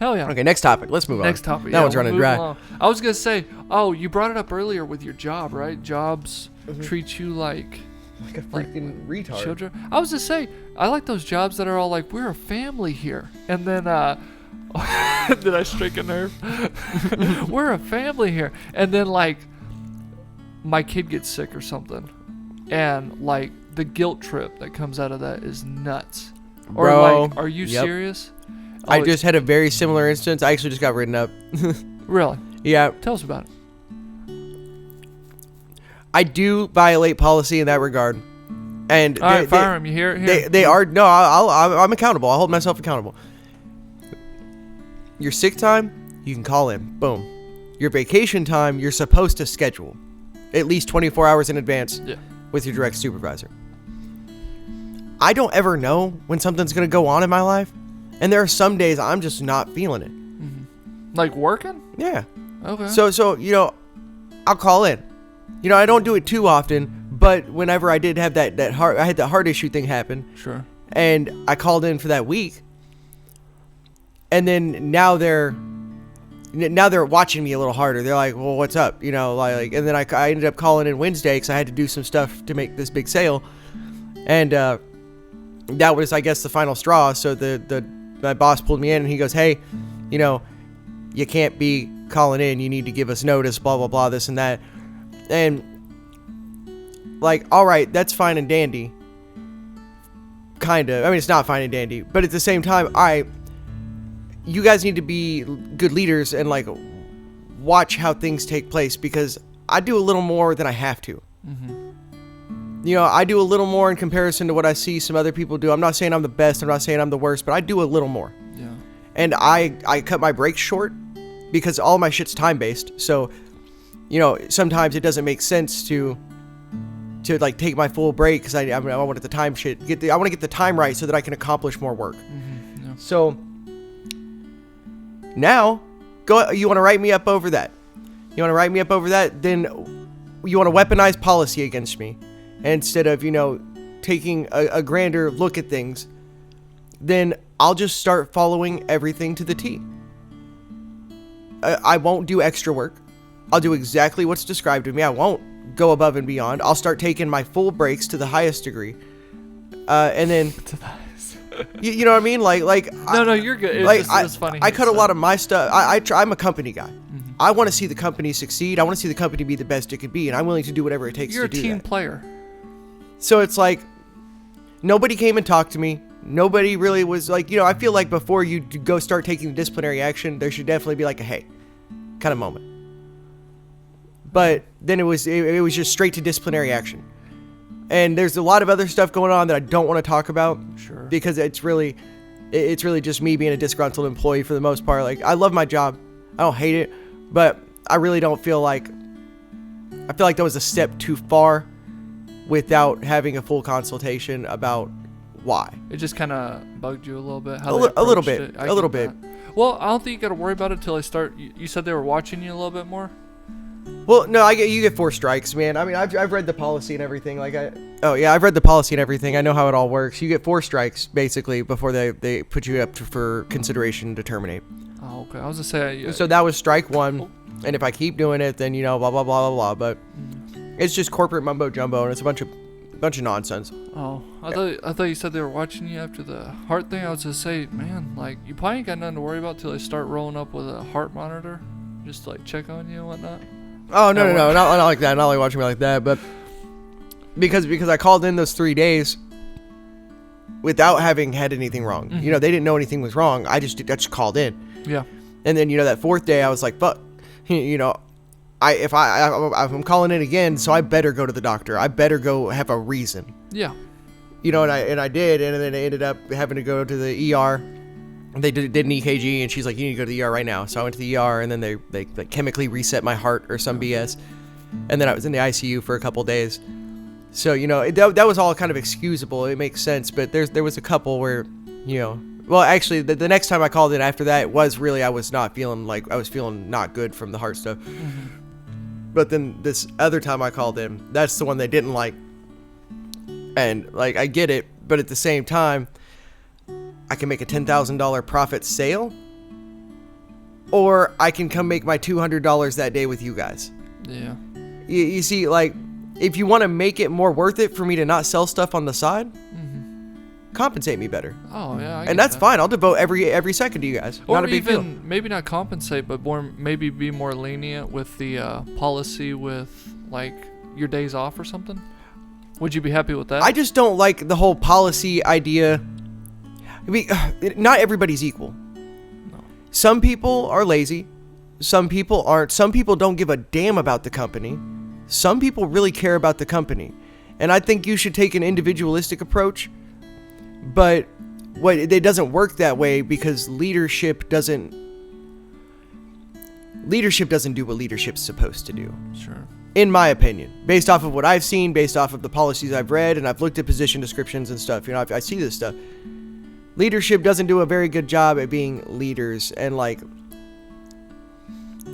Hell yeah. Okay, next topic. Let's move on. Next topic. That one's running dry. Along. I was going to say, you brought it up earlier with your job, right? Jobs treat you like a freaking retard. Children. I was just say, I like those jobs that are all like, we're a family here. And then, did I strike a nerve? We're a family here. And then, like, my kid gets sick or something. And, like, the guilt trip that comes out of that is nuts. Or, Bro, like, are you serious? I just had a very similar instance. I actually just got written up. Really? Yeah. Tell us about it. I do violate policy in that regard. And all right, fire him. You hear it here? They are... No, I'm accountable. I'll hold myself accountable. Your sick time, you can call in. Boom. Your vacation time, you're supposed to schedule. At least 24 hours in advance with your direct supervisor. I don't ever know when something's going to go on in my life. And there are some days I'm just not feeling it. Mm-hmm. Like working? Yeah. Okay. So I'll call in. I don't do it too often, but whenever I did have I had that heart issue thing happen. Sure. And I called in for that week. And then now they're watching me a little harder. They're like, well, what's up? And then I ended up calling in Wednesday because I had to do some stuff to make this big sale. And that was, I guess, the final straw. So my boss pulled me in and he goes, hey, you can't be calling in. You need to give us notice, blah, blah, blah, this and that. And, like, all right, that's fine and dandy. Kind of. I mean, it's not fine and dandy. But at the same time, all right, you guys need to be good leaders and, like, watch how things take place because I do a little more than I have to. Mm-hmm. I do a little more in comparison to what I see some other people do. I'm not saying I'm the best. I'm not saying I'm the worst, but I do a little more. Yeah. And I cut my breaks short because all my shit's time-based. So, sometimes it doesn't make sense to like take my full break because I wanted the time shit. I want to get the time right so that I can accomplish more work. Mm-hmm. Yeah. So now, you want to write me up over that? You want to write me up over that? Then you want to weaponize policy against me. Instead of, taking a grander look at things, then I'll just start following everything to the T. I won't do extra work. I'll do exactly what's described to me. I won't go above and beyond. I'll start taking my full breaks to the highest degree. And then... you know what I mean? Like no, you're good. It's funny. I cut a lot of my stuff. I'm a company guy. Mm-hmm. I want to see the company succeed. I want to see the company be the best it could be, and I'm willing to do whatever it takes to do that. You're a team player. So it's like, nobody came and talked to me. Nobody really was like, I feel like before you go start taking disciplinary action, there should definitely be like a hey kind of moment. But then it was just straight to disciplinary action. And there's a lot of other stuff going on that I don't want to talk about. Sure. Because it's really just me being a disgruntled employee for the most part. Like, I love my job. I don't hate it. But I really don't feel like... I feel like that was a step too far without having a full consultation about why. It just kind of bugged you a little bit? A little bit. A little bit. Well, I don't think you got to worry about it until they start... You said they were watching you a little bit more? Well, no, you get 4 strikes, man. I mean, I've read the policy and everything. I've read the policy and everything. I know how it all works. You get 4 strikes, basically, before they put you up for consideration to terminate. Oh, okay. I was going to say... So that was strike 1. And if I keep doing it, then, blah, blah, blah, blah, blah. But it's just corporate mumbo-jumbo, and it's a bunch of nonsense. Oh, I thought you said they were watching you after the heart thing. I was going to say, man, like, you probably ain't got nothing to worry about till they start rolling up with a heart monitor. Just, like, check on you and whatnot. Oh, no, not like that. Not like watching me like that, but because I called in those 3 days without having had anything wrong. Mm-hmm. They didn't know anything was wrong. I just called in. Yeah. And then, that 4th day, I was like, fuck, if I'm calling in again, so I better go to the doctor. I better go have a reason. Yeah. And I did, and then I ended up having to go to the ER. They did an EKG, and she's like, you need to go to the ER right now. So I went to the ER, and then they like chemically reset my heart or some BS. And then I was in the ICU for a couple days. So, that was all kind of excusable. It makes sense. But there was a couple where, well, actually, the next time I called in after that was really, I was feeling not good from the heart stuff. Mm-hmm. But then this other time I called in, that's the one they didn't like. And, like, I get it. But at the same time, I can make a $10,000 profit sale or I can come make my $200 that day with you guys. Yeah. You see, like, if you want to make it more worth it for me to not sell stuff on the side, compensate me better. Oh yeah. I And get that's that. fine. I'll devote every second to you guys. Or Not a big deal. even maybe not compensate, but maybe be more lenient with the policy with like your days off or something. Would you be happy with that? I just don't like the whole policy idea. I mean, not everybody's equal. No. Some people are lazy. Some people aren't. Some people don't give a damn about the company. Some people really care about the company. And I think you should take an individualistic approach. But it doesn't work that way because leadership doesn't do what leadership's supposed to do. Sure. In my opinion, based off of what I've seen, based off of the policies I've read, and I've looked at position descriptions and stuff, you know, I see this stuff. Leadership doesn't do a very good job at being leaders and like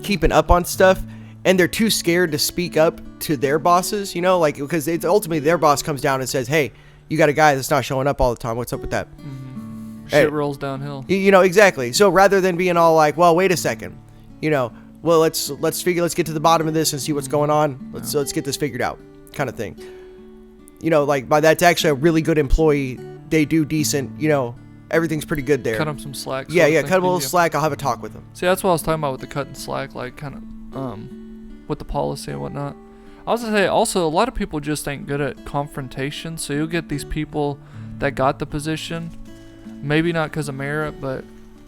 keeping up on stuff, and they're too scared to speak up to their bosses, you know, like because it's ultimately their boss comes down and says, "Hey, you got a guy that's not showing up all the time. What's up with that?" Shit rolls downhill. You know, exactly. So rather than being all like, "Well, wait a second, you know, well, let's get to the bottom of this and see what's going on. Let's get this figured out," kind of thing. You know, like by that's actually a really good employee. They do decent. You know, everything's pretty good there. Cut them some slack. Yeah, cut them a little slack. I'll have a talk with them. See, that's what I was talking about with the cut and slack, like kind of with the policy and whatnot. I was gonna say also a lot of people just ain't good at confrontation. So you'll get these people that got the position, maybe not because of merit, but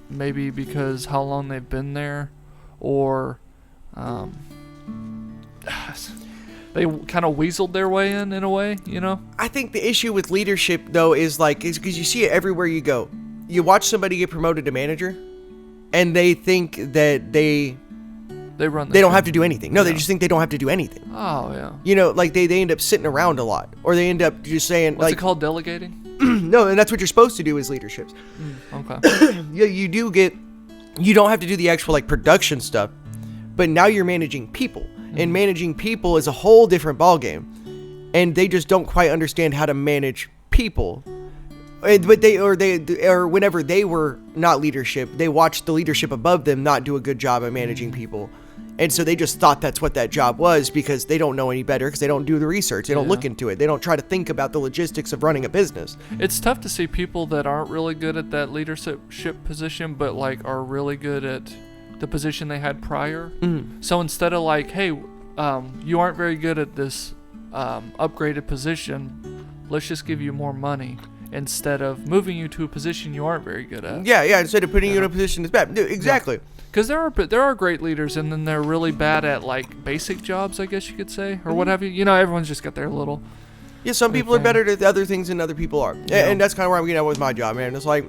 maybe because how long they've been there, or they kind of weaseled their way in a way, you know. I think the issue with leadership though is because you see it everywhere you go. You watch somebody get promoted to manager, and they think that they don't have to do anything. No, they just think they don't have to do anything. Oh yeah. You know, like they end up sitting around a lot, or they end up just saying What's like, it called, delegating? no, and that's what you're supposed to do as leaderships. Okay. You don't have to do the actual like production stuff, but now you're managing people, and managing people is a whole different ballgame, and they just don't quite understand how to manage people. But whenever they were not leadership, they watched the leadership above them not do a good job at managing people. And so they just thought that's what that job was because they don't know any better because they don't do the research. They don't look into it. They don't try to think about the logistics of running a business. It's tough to see people that aren't really good at that leadership position, but like are really good at the position they had prior. So instead of like, hey, you aren't very good at this upgraded position, let's just give you more money. Instead of moving you to a position you aren't very good at. Yeah. Instead of putting you in a position that's bad. Exactly. Because there are great leaders, and then they're really bad at like basic jobs, I guess you could say, or what have you. You know, everyone's just got their little. Yeah, some people are better at other things than other people are, and that's kind of where I'm getting at with my job, man. It's like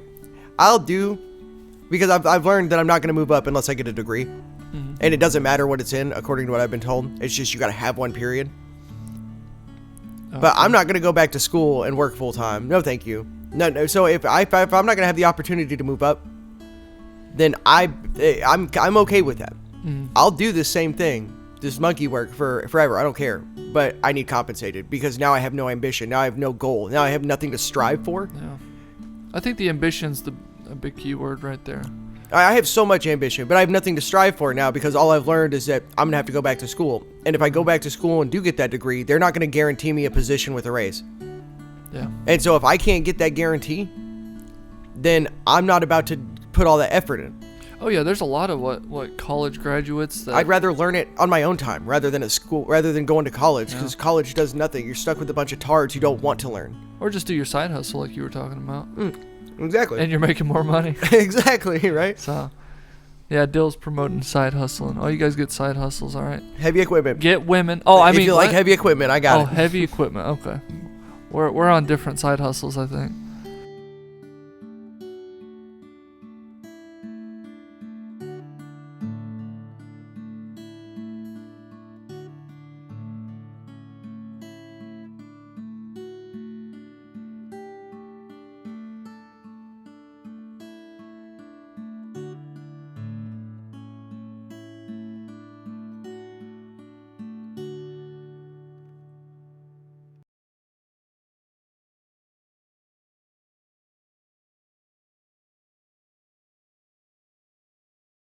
I'll do because I've learned that I'm not going to move up unless I get a degree, and it doesn't matter what it's in, according to what I've been told. It's just you got to have one, period. But I'm not going to go back to school and work full time. No, thank you. No. So if I'm not going to have the opportunity to move up, then I'm okay with that. I'll do the same thing, this monkey work for forever. I don't care. But I need compensated because now I have no ambition. Now I have no goal. Now I have nothing to strive for. Yeah. I think the ambition's a big key word right there. I have so much ambition, but I have nothing to strive for now because all I've learned is that I'm going to have to go back to school. And if I go back to school and do get that degree, they're not going to guarantee me a position with a raise. Yeah. And so if I can't get that guarantee, then I'm not about to put all that effort in. Oh yeah, there's a lot of what college graduates that I'd rather learn it on my own time rather than at school, rather than going to college, because college does nothing. You're stuck with a bunch of tards who don't want to learn. Or just do your side hustle like you were talking about. Exactly. And you're making more money. Exactly, right? So, yeah, Dill's promoting side hustling. Oh, you guys get side hustles, all right? Heavy equipment. Get women. Oh, I mean, if you like heavy equipment, I got it. Oh, heavy equipment. Okay. We're on different side hustles, I think.